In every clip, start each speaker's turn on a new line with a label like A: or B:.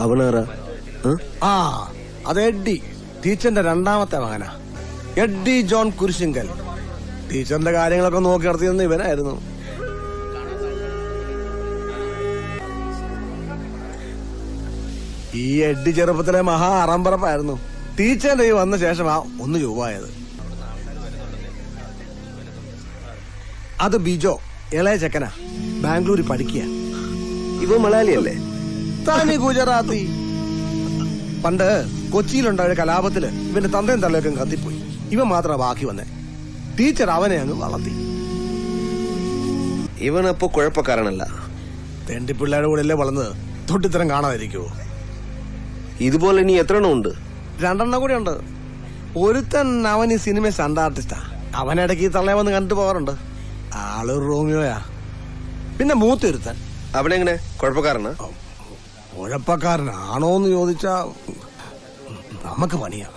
A: അവനാരാ?
B: ആ അത് എഡ്ഡി, ടീച്ചറിന്റെ രണ്ടാമത്തെ മകനാ. Eddy John Kurisingal. ടീച്ചറിന്റെ കാര്യങ്ങളൊക്കെ നോക്കി നടത്തിയെന്ന് ഇവനായിരുന്നു. ഈ എഡ്ഡി ചെറുപ്പത്തിലെ മഹാ അറമ്പറപ്പായിരുന്നു. ടീച്ചറിന്റെ ഈ വന്ന ശേഷമാ ഒന്ന് ചൊവ്വായത്. അത് ബിജോ, ഇളയ ചെക്കനാ, ബാംഗ്ലൂരിൽ പഠിക്കുക.
A: ഇവ മലയാളിയല്ലേ?
B: തനി ഗുജറാത്തി. പണ്ട് കൊച്ചിയിലുണ്ടായ കലാപത്തില് ഇവന്റെ തന്തയും തള്ളയൊക്കെ കത്തിപ്പോയി. ഇവൻ മാത്രം ബാക്കി വന്നേ. ടീച്ചർ അവനെ അങ്ങ് വളർത്തി.
A: ഇവനപ്പോ കുഴപ്പക്കാരനല്ല.
B: തെണ്ടിപ്പിള്ളേരുടെ കൂടെ അല്ലേ വളർന്നത്, തൊട്ടിത്തരം കാണാതിരിക്കുവോ?
A: ഇതുപോലെ ഇനി എത്ര എണ്ണം ഉണ്ട്?
B: 2 എണ്ണം കൂടെ ഉണ്ട്. ഒരുത്തൻ അവൻ ഈ സിനിമ സ്റ്റണ്ട് ആർട്ടിസ്റ്റാ. അവനിടയ്ക്ക് ഈ തള്ളയെ വന്ന് കണ്ടിട്ട് പോകാറുണ്ട്. ആള് റോമിയോയാ. പിന്നെ മൂത്തൊരുത്തൻ.
A: അവനെങ്ങനെ കുഴപ്പക്കാരനാ?
B: കുഴപ്പക്കാരനാണോന്ന് ചോദിച്ചാ നമുക്ക് പണിയാ.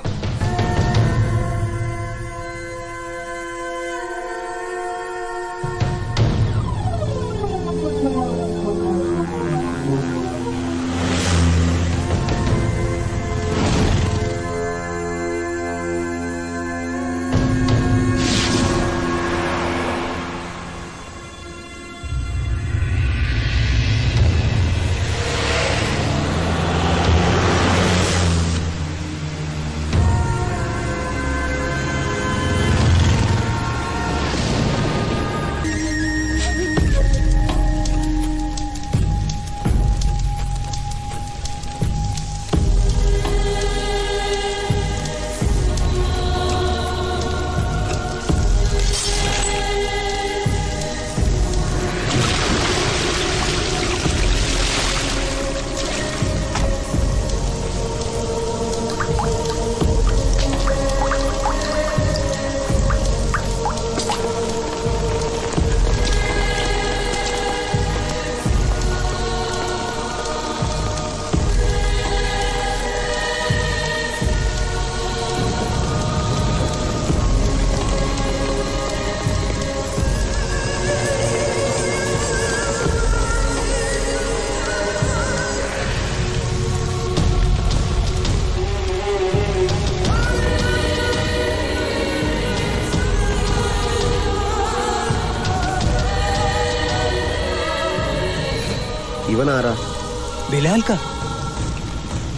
A: ഇവനാരാ?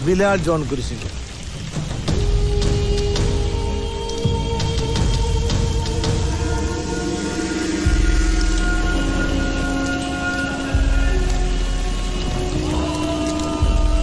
B: ബിലാൽ ജോൺ കുരിശിങ്കൽ.